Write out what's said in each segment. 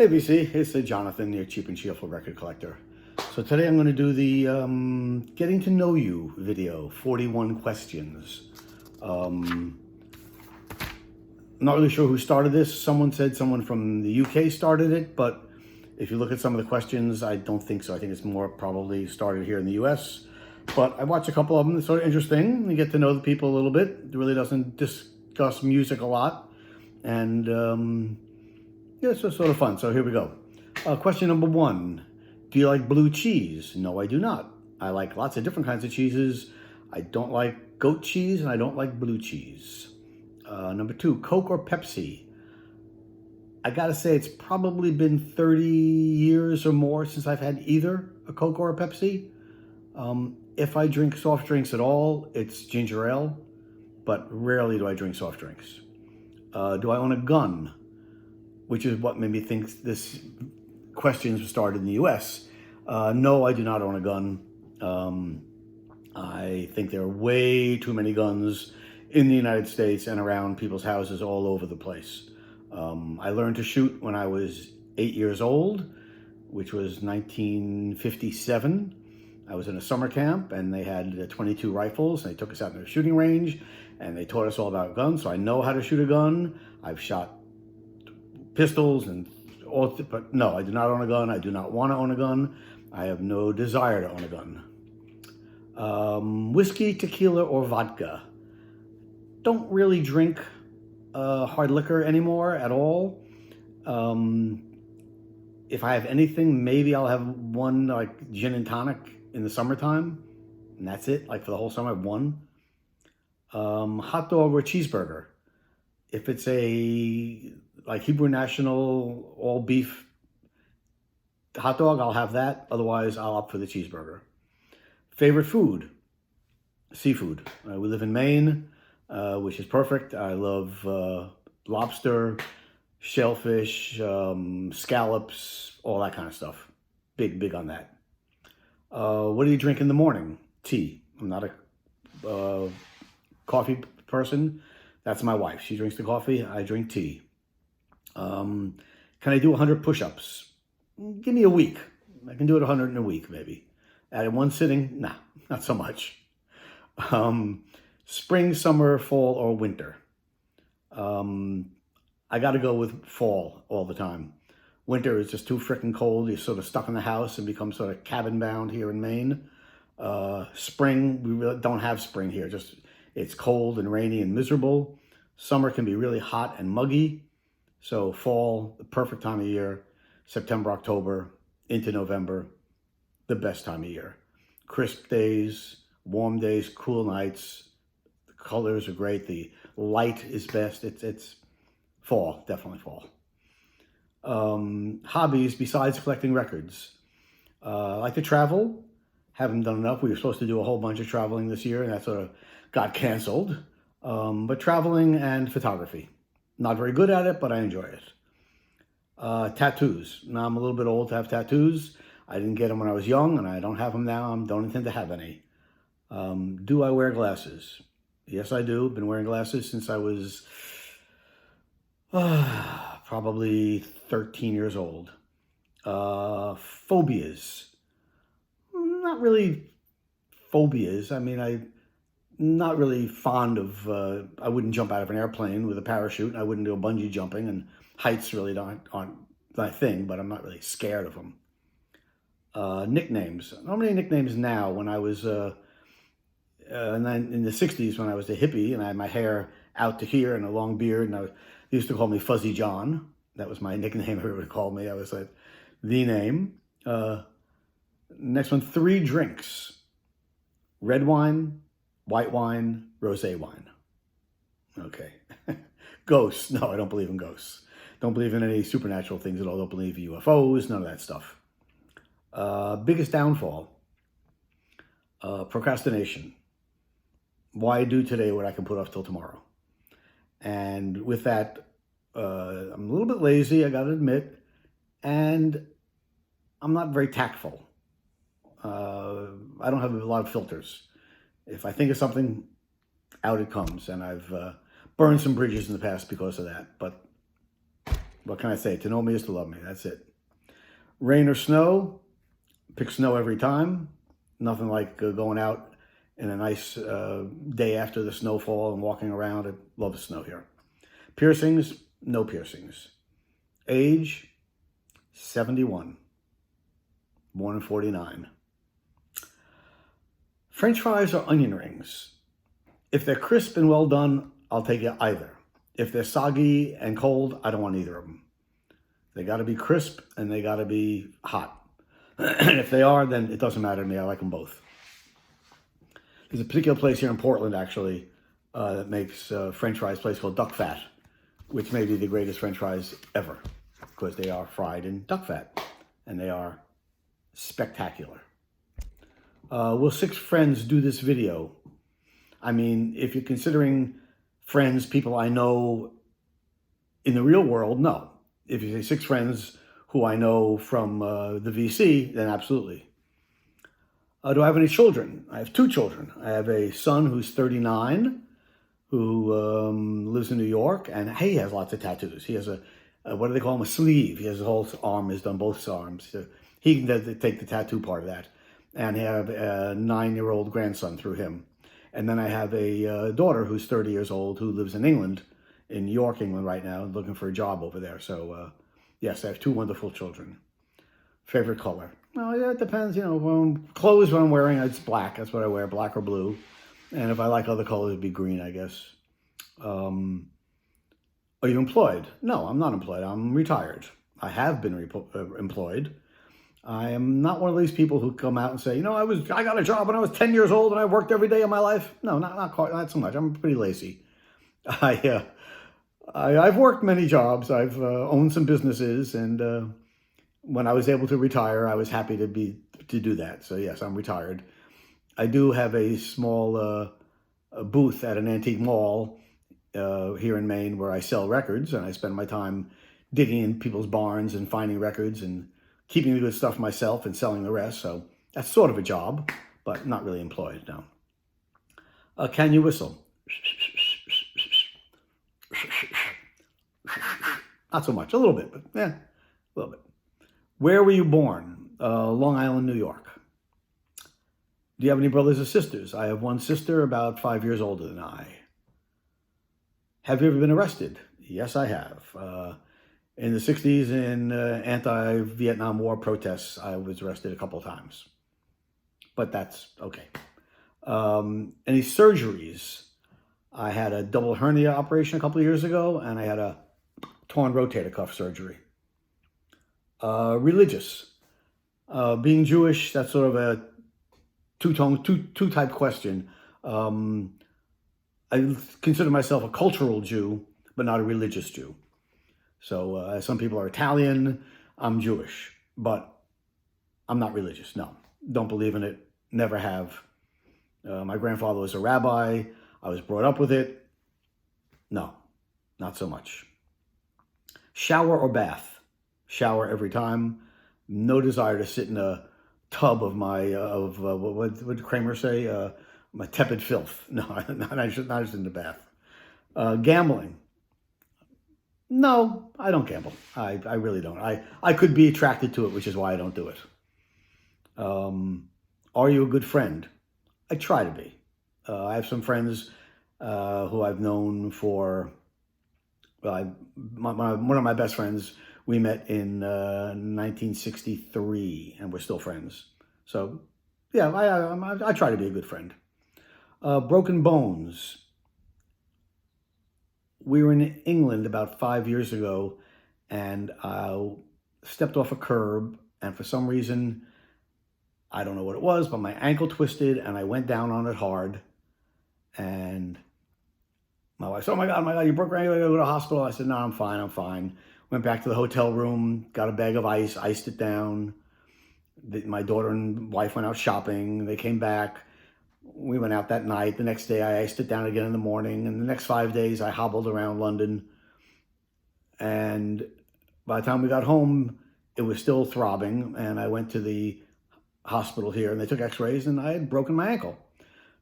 Hey BC, it's Jonathan, your cheap and cheerful record collector. So today I'm going to do the getting to know you video, 41 questions. Not really sure who started this. Someone said someone from the UK started it, but if you look at some of the questions, I don't think so. I think it's more probably started here in the US. But I watched a couple of them. It's sort of interesting. You get to know the people a little bit. It really doesn't discuss music a lot. And yeah, it's just sort of fun. So here we go. Question number 1. Do you like blue cheese? No, I do not. I like lots of different kinds of cheeses. I don't like goat cheese and I don't like blue cheese. Number 2, Coke or Pepsi? I gotta say it's probably been 30 years or more since I've had either a Coke or a Pepsi. If I drink soft drinks at all, it's ginger ale, but rarely do I drink soft drinks. Do I own a gun? Which is what made me think this question was started in the US. No, I do not own a gun. I think there are way too many guns in the United States and around people's houses all over the place. I learned to shoot when I was 8 years old, which was 1957. I was in a summer camp and they had 22 rifles and they took us out to a shooting range and they taught us all about guns. So I know how to shoot a gun. I've shot pistols and all, but no, I do not own a gun. I do not want to own a gun. I have no desire to own a gun. Whiskey, tequila, or vodka? Don't really drink hard liquor anymore at all. If I have anything, maybe I'll have one like gin and tonic in the summertime, and that's it. Like for the whole summer, I have one. Hot dog or cheeseburger? If it's a like Hebrew National all beef hot dog, I'll have that. Otherwise, I'll opt for the cheeseburger. Favorite food? Seafood. We live in Maine, which is perfect. I love lobster, shellfish, scallops, all that kind of stuff. Big on that. What do you drink in the morning? Tea. I'm not a coffee person. That's my wife. She drinks the coffee. I drink tea. Can I do 100 push-ups? Give me a week. I can do it 100 in a week, maybe. At one sitting? Nah, not so much. Spring, summer, fall, or winter? I got to go with fall all the time. Winter is just too freaking cold. You're sort of stuck in the house and become sort of cabin bound here in Maine. Spring, we really don't have spring here. Just it's cold and rainy and miserable. Summer can be really hot and muggy. So fall, the perfect time of year. September, October, into November, the best time of year. Crisp days, warm days, cool nights. The colors are great. The light is best. It's fall, definitely fall. Hobbies besides collecting records. I like to travel. Haven't done enough. We were supposed to do a whole bunch of traveling this year and that sort of got canceled. But traveling and photography. Not very good at it, but I enjoy it. Tattoos. Now I'm a little bit old to have tattoos. I didn't get them when I was young and I don't have them now. I don't intend to have any. Do I wear glasses? Yes, I do. Been wearing glasses since I was probably 13 years old. Phobias. Not really phobias. I mean, I'm not really fond of, I wouldn't jump out of an airplane with a parachute. I wouldn't do bungee jumping, and heights really aren't my thing, but I'm not really scared of them. Nicknames. Not many nicknames now. When I was and then in the 60s, when I was a hippie and I had my hair out to here and a long beard, and they used to call me Fuzzy John. That was my nickname everybody called me. I was like, the name. Next one, 3 drinks. Red wine, white wine, rosé wine. Okay. Ghosts. No, I don't believe in ghosts. Don't believe in any supernatural things at all. Don't believe in UFOs, none of that stuff. Biggest downfall. Procrastination. Why do today what I can put off till tomorrow? And with that, I'm a little bit lazy, I got to admit, and I'm not very tactful. I don't have a lot of filters. If I think of something, out it comes, and I've burned some bridges in the past because of that. But What can I say? To know me is to love me. That's it. Rain or snow, pick snow every time. Nothing like going out in a nice day after the snowfall and walking around. I love the snow here. Piercings, no piercings. Age, 71. Born in 49. French fries or onion rings. If they're crisp and well done, I'll take either. If they're soggy and cold, I don't want either of them. They got to be crisp and they got to be hot. And if they are, then it doesn't matter to me. I like them both. There's a particular place here in Portland, actually, that makes French fries, a place called Duck Fat, which may be the greatest French fries ever because they are fried in duck fat and they are spectacular. Will 6 friends do this video? I mean, if you're considering friends, people I know in the real world, no. If you say 6 friends who I know from the VC, then absolutely. Do I have any children? I have 2 children. I have a son who's 39, who lives in New York, and he has lots of tattoos. He has a what do they call him? A sleeve. He has his whole arm is done, both arms. So he can take the tattoo part of that. And I have a 9-year-old grandson through him. And then I have a daughter who's 30 years old who lives in England, in York, England right now, looking for a job over there. So yes, I have 2 wonderful children. Favorite color? Well, yeah, it depends. You know, clothes when I'm wearing, it's black. That's what I wear, black or blue. And if I like other colors, it'd be green, I guess. Are you employed? No, I'm not employed. I'm retired. I have been employed. I am not one of these people who come out and say, you know, I got a job when I was 10 years old and I worked every day of my life. No, not quite, not so much. I'm pretty lazy. I've worked many jobs. I've owned some businesses, and when I was able to retire, I was happy to do that. So yes, I'm retired. I do have a small a booth at an antique mall here in Maine where I sell records, and I spend my time digging in people's barns and finding records and keeping the good stuff myself and selling the rest. So that's sort of a job, but not really employed, no. Can you whistle? Not so much, a little bit, but yeah, a little bit. Where were you born? Long Island, New York. Do you have any brothers or sisters? I have one sister about 5 years older than I. Have you ever been arrested? Yes, I have. In the 60s, in anti-Vietnam War protests, I was arrested a couple of times. But that's okay. Any surgeries? I had a double hernia operation a couple of years ago, and I had a torn rotator cuff surgery. Religious. Being Jewish, that's sort of a two-type question. I consider myself a cultural Jew, but not a religious Jew. So some people are Italian, I'm Jewish, but I'm not religious, no. Don't believe in it, never have. My grandfather was a rabbi, I was brought up with it. No, not so much. Shower or bath? Shower every time. No desire to sit in a tub of my, what did Kramer say? My tepid filth. No, not just in the bath. Gambling. No, I don't gamble. I really don't. I could be attracted to it, which is why I don't do it. Are you a good friend? I try to be. I have some friends who I've known for, one of my best friends, we met in 1963, and we're still friends. So, yeah, I try to be a good friend. Broken bones. We were in England about 5 years ago, and I stepped off a curb, and for some reason, I don't know what it was, but my ankle twisted, and I went down on it hard, and my wife said, oh my God, you broke your ankle, you gotta go to the hospital. I said, no, I'm fine. Went back to the hotel room, got a bag of ice, iced it down. My daughter and wife went out shopping. They came back. We went out that night. The next day, I iced it down again in the morning. And the next 5 days, I hobbled around London. And by the time we got home, it was still throbbing. And I went to the hospital here, and they took x-rays, and I had broken my ankle.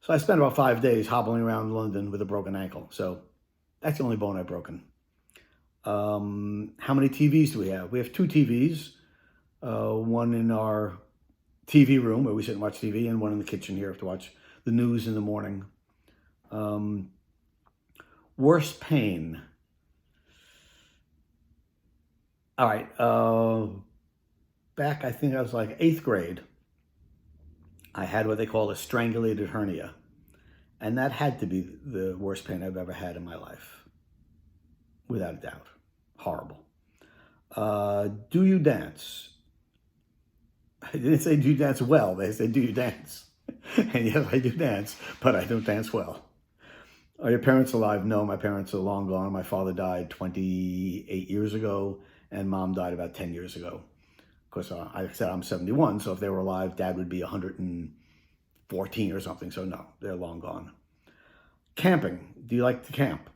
So I spent about 5 days hobbling around London with a broken ankle. So that's the only bone I've broken. How many TVs do we have? We have 2 TVs, one in our TV room where we sit and watch TV, and one in the kitchen here to watch the news in the morning. Worst pain. All right. Back, I think I was like 8th grade, I had what they call a strangulated hernia. And that had to be the worst pain I've ever had in my life. Without a doubt. Horrible. Do you dance? I didn't say do you dance well. They said do you dance? And yes, I do dance, but I don't dance well. Are your parents alive? No, my parents are long gone. My father died 28 years ago, and mom died about 10 years ago. Of course, I said I'm 71, so if they were alive, dad would be 114 or something. So no, they're long gone. Camping. Do you like to camp?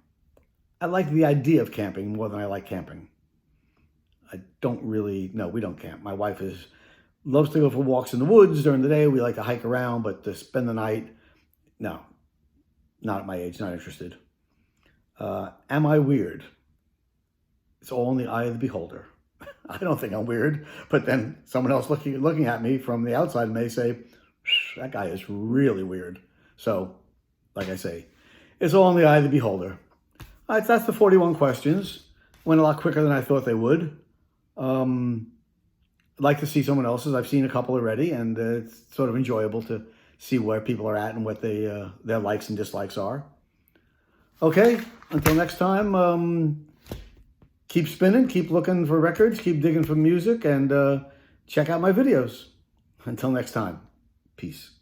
I like the idea of camping more than I like camping. I don't really, no, we don't camp. My wife loves to go for walks in the woods during the day. We like to hike around, but to spend the night, no, not at my age, not interested. Am I weird? It's all in the eye of the beholder. I don't think I'm weird, but then someone else looking at me from the outside may say, that guy is really weird. So, like I say, it's all in the eye of the beholder. That's the 41 questions. Went a lot quicker than I thought they would. I'd like to see someone else's. I've seen a couple already, and it's sort of enjoyable to see where people are at and what their likes and dislikes are. Okay, until next time, keep spinning, keep looking for records, keep digging for music, and check out my videos. Until next time, peace.